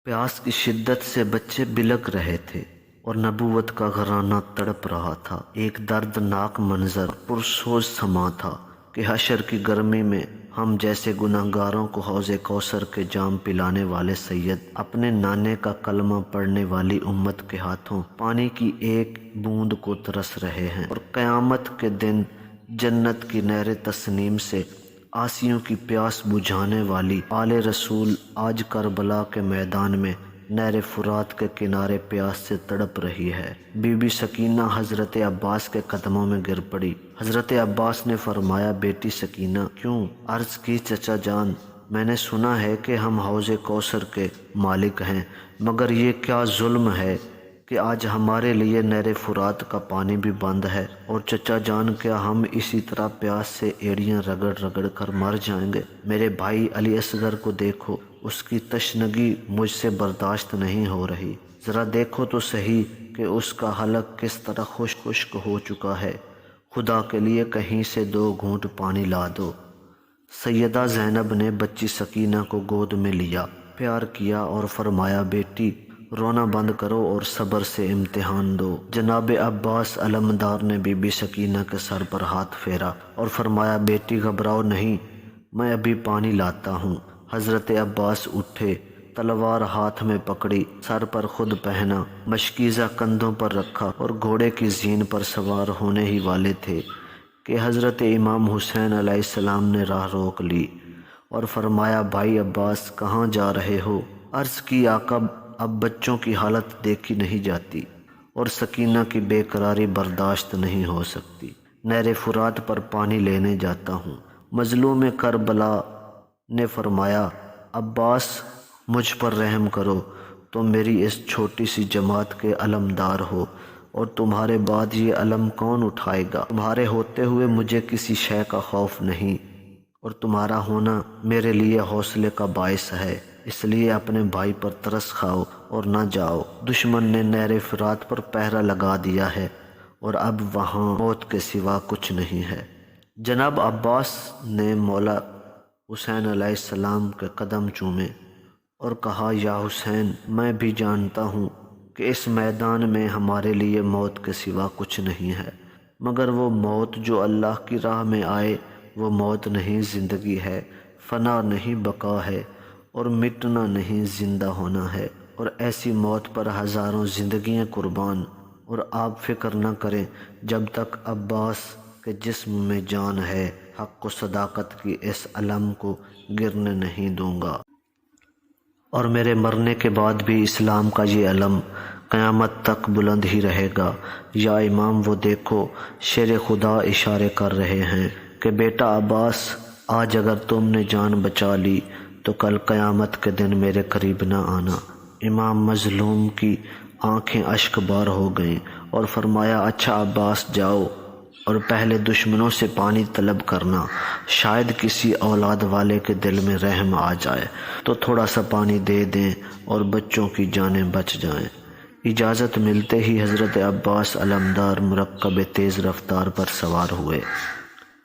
پیاس کی شدت سے بچے بلک رہے تھے اور نبوت کا گھرانہ تڑپ رہا تھا۔ ایک دردناک منظر پرسوز سما تھا کہ حشر کی گرمی میں ہم جیسے گناہگاروں کو حوض کوثر کے جام پلانے والے سید اپنے نانے کا کلمہ پڑھنے والی امت کے ہاتھوں پانی کی ایک بوند کو ترس رہے ہیں، اور قیامت کے دن جنت کی نہر تسنیم سے آسیوں کی پیاس بجھانے والی آل رسول آج کربلا کے میدان میں نہر فرات کے کنارے پیاس سے تڑپ رہی ہے۔ بی بی سکینہ حضرت عباس کے قدموں میں گر پڑی۔ حضرت عباس نے فرمایا، بیٹی سکینہ کیوں؟ عرض کی، چچا جان، میں نے سنا ہے کہ ہم حوض کوثر کے مالک ہیں، مگر یہ کیا ظلم ہے کہ آج ہمارے لیے نہر فرات کا پانی بھی بند ہے، اور چچا جان کیا ہم اسی طرح پیاس سے ایڑیاں رگڑ رگڑ کر مر جائیں گے؟ میرے بھائی علی اصغر کو دیکھو، اس کی تشنگی مجھ سے برداشت نہیں ہو رہی۔ ذرا دیکھو تو صحیح کہ اس کا حلق کس طرح خشک ہو چکا ہے۔ خدا کے لیے کہیں سے 2 گھونٹ پانی لا دو۔ سیدہ زینب نے بچی سکینہ کو گود میں لیا، پیار کیا اور فرمایا، بیٹی رونا بند کرو اور صبر سے امتحان دو۔ جناب عباس علمدار نے بی بی سکینہ کے سر پر ہاتھ پھیرا اور فرمایا، بیٹی گھبراؤ نہیں، میں ابھی پانی لاتا ہوں۔ حضرت عباس اٹھے، تلوار ہاتھ میں پکڑی، سر پر خود پہنا، مشکیزہ کندھوں پر رکھا اور گھوڑے کی زین پر سوار ہونے ہی والے تھے کہ حضرت امام حسین علیہ السلام نے راہ روک لی اور فرمایا، بھائی عباس کہاں جا رہے ہو؟ عرض کی، آقا اب بچوں کی حالت دیکھی نہیں جاتی اور سکینہ کی بے قراری برداشت نہیں ہو سکتی، نہر فرات پر پانی لینے جاتا ہوں۔ مظلوم کربلا نے فرمایا، عباس مجھ پر رحم کرو، تم میری اس چھوٹی سی جماعت کے علمدار ہو، اور تمہارے بعد یہ علم کون اٹھائے گا؟ تمہارے ہوتے ہوئے مجھے کسی شے کا خوف نہیں، اور تمہارا ہونا میرے لیے حوصلے کا باعث ہے، اس لیے اپنے بھائی پر ترس کھاؤ اور نہ جاؤ۔ دشمن نے نہر فرات پر پہرا لگا دیا ہے اور اب وہاں موت کے سوا کچھ نہیں ہے۔ جناب عباس نے مولا حسین علیہ السلام کے قدم چومے اور کہا، یا حسین، میں بھی جانتا ہوں کہ اس میدان میں ہمارے لیے موت کے سوا کچھ نہیں ہے، مگر وہ موت جو اللہ کی راہ میں آئے وہ موت نہیں، زندگی ہے، فنا نہیں بقا ہے، اور مٹنا نہیں زندہ ہونا ہے، اور ایسی موت پر ہزاروں زندگیاں قربان۔ اور آپ فکر نہ کریں، جب تک عباس کے جسم میں جان ہے، حق و صداقت کی اس علم کو گرنے نہیں دوں گا، اور میرے مرنے کے بعد بھی اسلام کا یہ علم قیامت تک بلند ہی رہے گا۔ یا امام، وہ دیکھو، شیر خدا اشارے کر رہے ہیں کہ بیٹا عباس، آج اگر تم نے جان بچا لی تو کل قیامت کے دن میرے قریب نہ آنا۔ امام مظلوم کی آنکھیں اشک بار ہو گئیں اور فرمایا، اچھا عباس، جاؤ اور پہلے دشمنوں سے پانی طلب کرنا، شاید کسی اولاد والے کے دل میں رحم آ جائے تو تھوڑا سا پانی دے دیں اور بچوں کی جانیں بچ جائیں۔ اجازت ملتے ہی حضرت عباس علمدار مرکب تیز رفتار پر سوار ہوئے،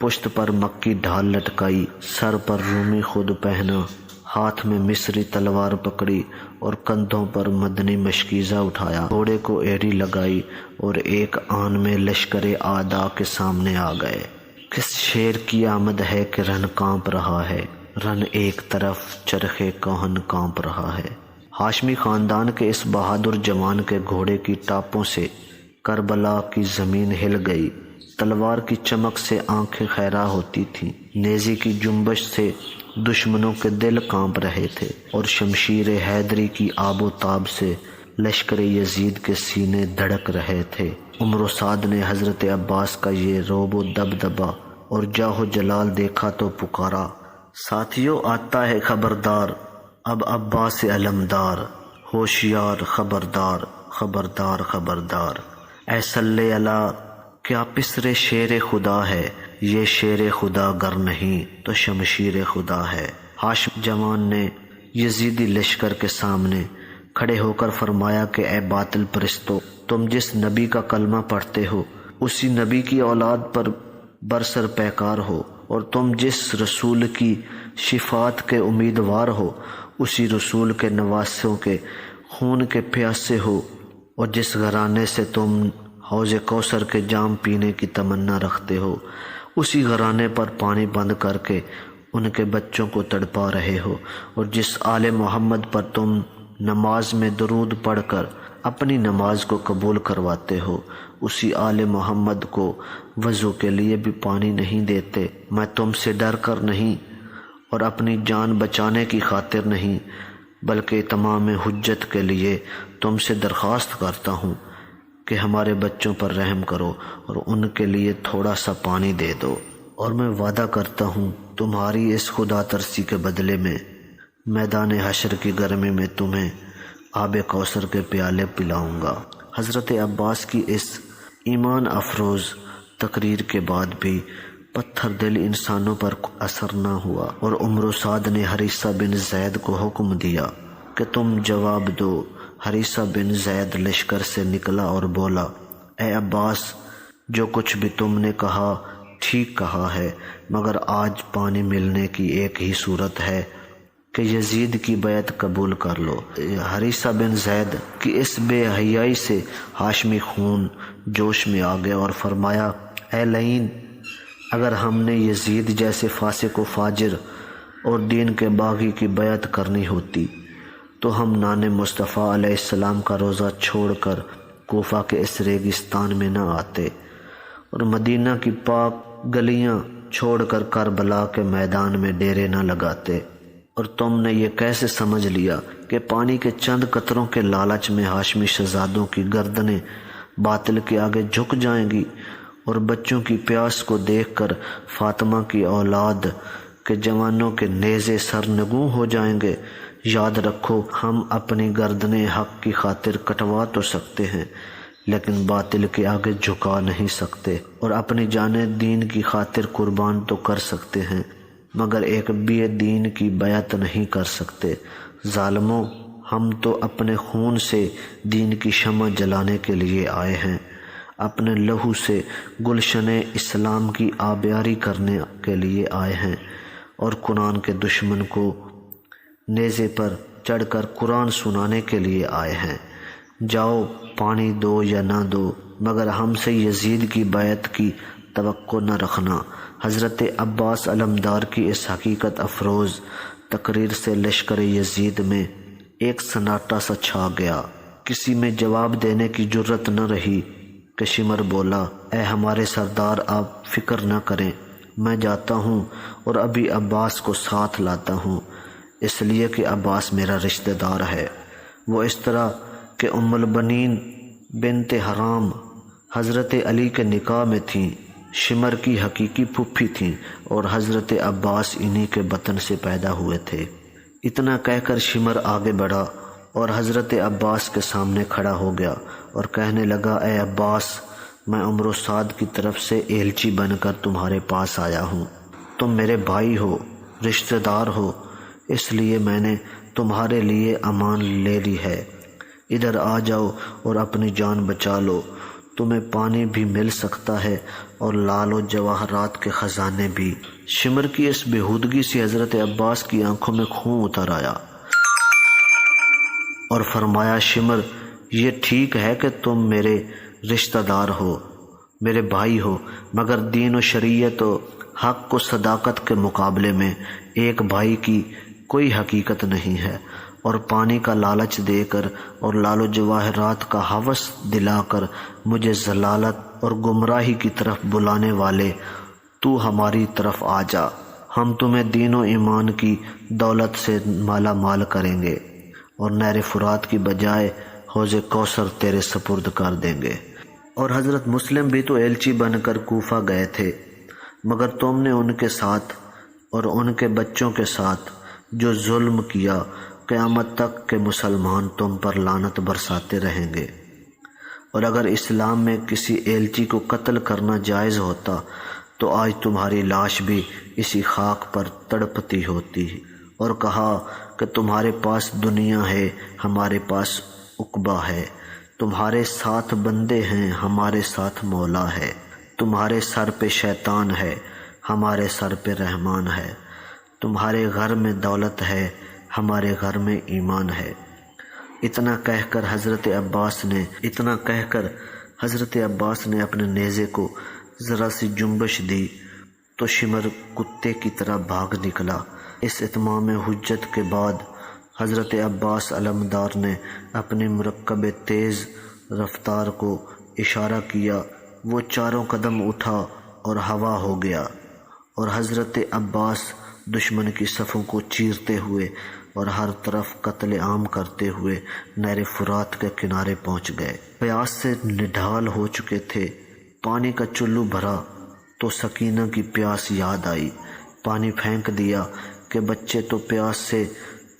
پشت پر مکی ڈھال لٹکائی، سر پر رومی خود پہنا، ہاتھ میں مصری تلوار پکڑی اور کندھوں پر مدنی مشکیزہ اٹھایا، گھوڑے کو ایڑی لگائی اور ایک آن میں لشکر اعداء کے سامنے آ گئے۔ کس شیر کی آمد ہے کہ رن کانپ رہا ہے، رن ایک طرف چرخے کوہن کانپ رہا ہے۔ ہاشمی خاندان کے اس بہادر جوان کے گھوڑے کی ٹاپوں سے کربلا کی زمین ہل گئی، تلوار کی چمک سے آنکھیں خیرہ ہوتی تھیں، نیزے کی جنبش سے دشمنوں کے دل کانپ رہے تھے، اور شمشیر حیدری کی آب و تاب سے لشکر یزید کے سینے دھڑک رہے تھے۔ عمر و سعد نے حضرت عباس کا یہ روب و دبدبا اور جاہ و جلال دیکھا تو پکارا، ساتھیو، آتا ہے خبردار، اب عباس علمدار، ہوشیار، خبردار، خبردار، خبردار۔ اے صلی اللہ، کیا پسر شیر خدا ہے، یہ شیر خدا گر نہیں تو شمشیر خدا ہے۔ ہاشم جوان نے یزیدی لشکر کے سامنے کھڑے ہو کر فرمایا کہ اے باطل پرستو، تم جس نبی کا کلمہ پڑھتے ہو اسی نبی کی اولاد پر برسر پیکار ہو، اور تم جس رسول کی شفاعت کے امیدوار ہو اسی رسول کے نواسوں کے خون کے پیاسے ہو، اور جس گھرانے سے تم حوض کوثر کے جام پینے کی تمنا رکھتے ہو، اسی گھرانے پر پانی بند کر کے ان کے بچوں کو تڑپا رہے ہو، اور جس آل محمد پر تم نماز میں درود پڑھ کر اپنی نماز کو قبول کرواتے ہو، اسی آل محمد کو وضو کے لیے بھی پانی نہیں دیتے۔ میں تم سے ڈر کر نہیں اور اپنی جان بچانے کی خاطر نہیں، بلکہ تمام حجت کے لیے تم سے درخواست کرتا ہوں کہ ہمارے بچوں پر رحم کرو اور ان کے لیے تھوڑا سا پانی دے دو، اور میں وعدہ کرتا ہوں تمہاری اس خدا ترسی کے بدلے میں میدان حشر کی گرمی میں تمہیں آب کوثر کے پیالے پلاؤں گا۔ حضرت عباس کی اس ایمان افروز تقریر کے بعد بھی پتھر دل انسانوں پر اثر نہ ہوا، اور عمرو سعد نے حریثہ بن زید کو حکم دیا کہ تم جواب دو۔ حریثہ بن زید لشکر سے نکلا اور بولا، اے عباس، جو کچھ بھی تم نے کہا ٹھیک کہا ہے، مگر آج پانی ملنے کی ایک ہی صورت ہے کہ یزید کی بیعت قبول کر لو۔ حریثہ بن زید کی اس بے حیائی سے ہاشمی خون جوش میں آ گیا اور فرمایا، اے لعین، اگر ہم نے یزید جیسے فاسق و فاجر اور دین کے باغی کی بیعت کرنی ہوتی تو ہم نان مصطفیٰ علیہ السلام کا روزہ چھوڑ کر کوفہ کے اس ریگستان میں نہ آتے، اور مدینہ کی پاک گلیاں چھوڑ کر کربلا کے میدان میں ڈیرے نہ لگاتے۔ اور تم نے یہ کیسے سمجھ لیا کہ پانی کے چند قطروں کے لالچ میں ہاشمی شہزادوں کی گردنیں باطل کے آگے جھک جائیں گی، اور بچوں کی پیاس کو دیکھ کر فاطمہ کی اولاد کے جوانوں کے نیزے سرنگوں ہو جائیں گے؟ یاد رکھو، ہم اپنی گردنیں حق کی خاطر کٹوا تو سکتے ہیں، لیکن باطل کے آگے جھکا نہیں سکتے، اور اپنی جانیں دین کی خاطر قربان تو کر سکتے ہیں، مگر ایک بے دین کی بیعت نہیں کر سکتے۔ ظالموں، ہم تو اپنے خون سے دین کی شمع جلانے کے لیے آئے ہیں، اپنے لہو سے گلشن اسلام کی آبیاری کرنے کے لیے آئے ہیں، اور قرآن کے دشمن کو نیزے پر چڑھ کر قرآن سنانے کے لیے آئے ہیں۔ جاؤ، پانی دو یا نہ دو، مگر ہم سے یزید کی بیعت کی توقع نہ رکھنا۔ حضرت عباس علمدار کی اس حقیقت افروز تقریر سے لشکر یزید میں ایک سناٹا سا چھا گیا۔ کسی میں جواب دینے کی جرت نہ رہی کہ شمر بولا، اے ہمارے سردار، آپ فکر نہ کریں، میں جاتا ہوں اور ابھی عباس کو ساتھ لاتا ہوں، اس لیے کہ عباس میرا رشتہ دار ہے۔ وہ اس طرح کہ ام البنین بنت حرام حضرت علی کے نکاح میں تھیں، شمر کی حقیقی پھوپھی تھیں، اور حضرت عباس انہی کے بطن سے پیدا ہوئے تھے۔ اتنا کہہ کر شمر آگے بڑھا اور حضرت عباس کے سامنے کھڑا ہو گیا اور کہنے لگا، اے عباس، میں عمرو سعد کی طرف سے ایلچی بن کر تمہارے پاس آیا ہوں۔ تم میرے بھائی ہو، رشتہ دار ہو، اس لیے میں نے تمہارے لیے امان لے لی ہے۔ ادھر آ جاؤ اور اپنی جان بچا لو، تمہیں پانی بھی مل سکتا ہے اور لال و جواہرات کے خزانے بھی۔ شمر کی اس بےہودگی سے حضرت عباس کی آنکھوں میں خون اتر آیا اور فرمایا، شمر، یہ ٹھیک ہے کہ تم میرے رشتہ دار ہو، میرے بھائی ہو، مگر دین و شریعت و حق و صداقت کے مقابلے میں ایک بھائی کی کوئی حقیقت نہیں ہے، اور پانی کا لالچ دے کر اور لال و جواہرات کا ہوس دلا کر مجھے ضلالت اور گمراہی کی طرف بلانے والے، تو ہماری طرف آ جا، ہم تمہیں دین و ایمان کی دولت سے مالا مال کریں گے، اور نہر فرات کی بجائے حوض کوثر تیرے سپرد کر دیں گے۔ اور حضرت مسلم بھی تو ایلچی بن کر کوفہ گئے تھے، مگر تم نے ان کے ساتھ اور ان کے بچوں کے ساتھ جو ظلم کیا، قیامت تک کے مسلمان تم پر لعنت برساتے رہیں گے۔ اور اگر اسلام میں کسی ایلچی کو قتل کرنا جائز ہوتا تو آج تمہاری لاش بھی اسی خاک پر تڑپتی ہوتی، اور کہا کہ تمہارے پاس دنیا ہے، ہمارے پاس عقبہ ہے، تمہارے ساتھ بندے ہیں، ہمارے ساتھ مولا ہے، تمہارے سر پہ شیطان ہے، ہمارے سر پہ رحمان ہے، تمہارے گھر میں دولت ہے، ہمارے گھر میں ایمان ہے۔ اتنا کہہ کر حضرت عباس نے اپنے نیزے کو ذرا سی جنبش دی تو شمر کتے کی طرح بھاگ نکلا۔ اس اتمام حجت کے بعد حضرت عباس علمدار نے اپنی مرکب تیز رفتار کو اشارہ کیا، وہ چاروں قدم اٹھا اور ہوا ہو گیا، اور حضرت عباس دشمن کی صفوں کو چیرتے ہوئے اور ہر طرف قتل عام کرتے ہوئے نہر فرات کے کنارے پہنچ گئے۔ پیاس سے نڈھال ہو چکے تھے، پانی کا چلو بھرا تو سکینہ کی پیاس یاد آئی، پانی پھینک دیا کہ بچے تو پیاس سے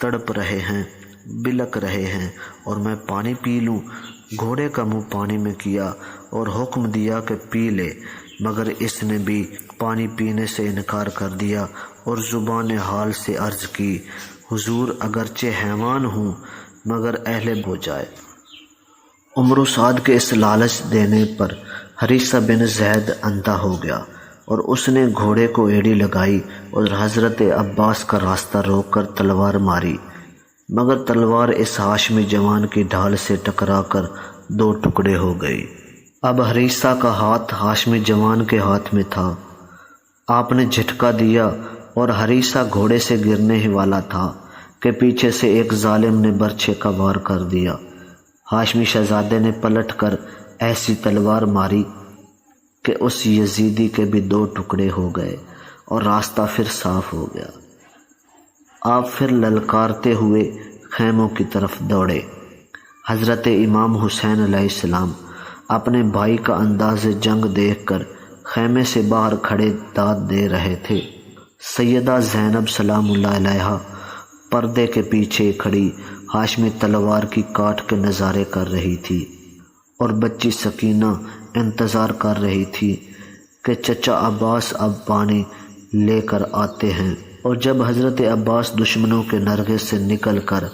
تڑپ رہے ہیں، بلک رہے ہیں، اور میں پانی پی لوں۔ گھوڑے کا منہ پانی میں کیا اور حکم دیا کہ پی لے، مگر اس نے بھی پانی پینے سے انکار کر دیا اور زبان حال سے عرض کی، حضور اگرچہ حیوان ہوں مگر اہل ہو جائے۔ عمرو سعد کے اس لالچ دینے پر حریثہ بن زید اندھا ہو گیا اور اس نے گھوڑے کو ایڑی لگائی اور حضرت عباس کا راستہ روک کر تلوار ماری، مگر تلوار اس ہاشمی جوان کی ڈھال سے ٹکرا کر دو ٹکڑے ہو گئی۔ اب حریثہ کا ہاتھ ہاشمی جوان کے ہاتھ میں تھا۔ آپ نے جھٹکا دیا اور حریثہ گھوڑے سے گرنے ہی والا تھا کہ پیچھے سے ایک ظالم نے برچھے کا وار کر دیا۔ ہاشمی شہزادے نے پلٹ کر ایسی تلوار ماری کہ اس یزیدی کے بھی دو ٹکڑے ہو گئے اور راستہ پھر صاف ہو گیا۔ آپ پھر للکارتے ہوئے خیموں کی طرف دوڑے۔ حضرت امام حسین علیہ السلام اپنے بھائی کا انداز جنگ دیکھ کر خیمے سے باہر کھڑے داد دے رہے تھے۔ سیدہ زینب سلام اللہ علیہا پردے کے پیچھے کھڑی ہاشمی تلوار کی کاٹ کے نظارے کر رہی تھی، اور بچی سکینہ انتظار کر رہی تھی کہ چچا عباس اب پانی لے کر آتے ہیں۔ اور جب حضرت عباس دشمنوں کے نرغے سے نکل کر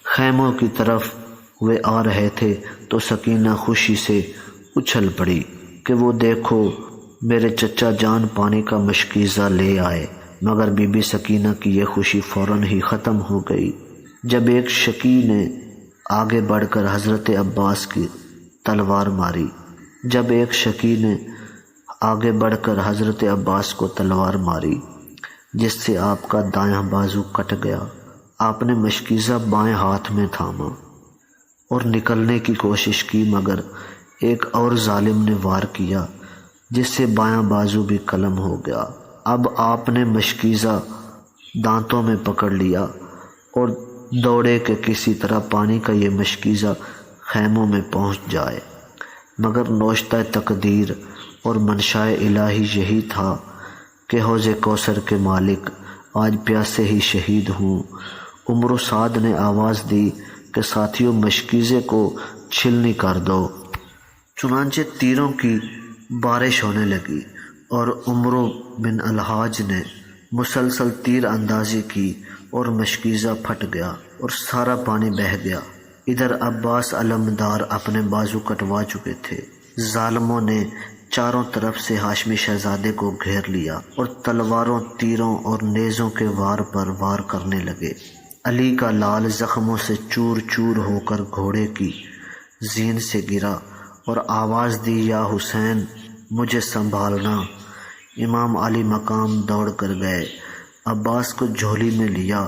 خیموں کی طرف ہوئے آ رہے تھے تو سکینہ خوشی سے اچھل پڑی کہ وہ دیکھو میرے چچا جان پانی کا مشکیزہ لے آئے، مگر بی بی سکینہ کی یہ خوشی فوراً ہی ختم ہو گئی جب ایک شکی نے آگے بڑھ کر حضرت عباس کی تلوار ماری، جس سے آپ کا دایاں بازو کٹ گیا۔ آپ نے مشکیزہ بائیں ہاتھ میں تھاما اور نکلنے کی کوشش کی، مگر ایک اور ظالم نے وار کیا جس سے بایاں بازو بھی قلم ہو گیا۔ اب آپ نے مشکیزہ دانتوں میں پکڑ لیا اور دوڑے کہ کسی طرح پانی کا یہ مشکیزہ خیموں میں پہنچ جائے، مگر نوشتہ تقدیر اور منشاء الہی یہی تھا کہ حوض کوثر کے مالک آج پیاسے ہی شہید ہوں۔ عمرو سعد نے آواز دی کہ ساتھیوں مشکیزے کو چھلنی کر دو۔ چنانچہ تیروں کی بارش ہونے لگی اور عمرو بن الحاج نے مسلسل تیر اندازی کی اور مشکیزہ پھٹ گیا اور سارا پانی بہہ گیا۔ ادھر عباس علمدار اپنے بازو کٹوا چکے تھے۔ ظالموں نے چاروں طرف سے ہاشمی شہزادے کو گھیر لیا اور تلواروں، تیروں اور نیزوں کے وار پر وار کرنے لگے۔ علی کا لال زخموں سے چور چور ہو کر گھوڑے کی زین سے گرا اور آواز دی، یا حسین مجھے سنبھالنا۔ امام علی مقام دوڑ کر گئے، عباس کو جھولی میں لیا،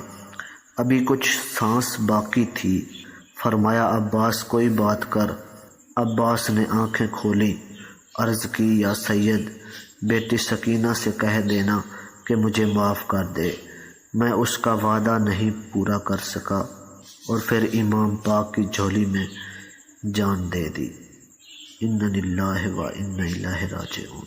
ابھی کچھ سانس باقی تھی۔ فرمایا عباس کوئی بات کر۔ عباس نے آنکھیں کھولی، عرض کی، یا سید بیٹی سکینہ سے کہہ دینا کہ مجھے معاف کر دے، میں اس کا وعدہ نہیں پورا کر سکا، اور پھر امام پاک کی جھولی میں جان دے دی۔ انا للہ و انا الیہ راجعون۔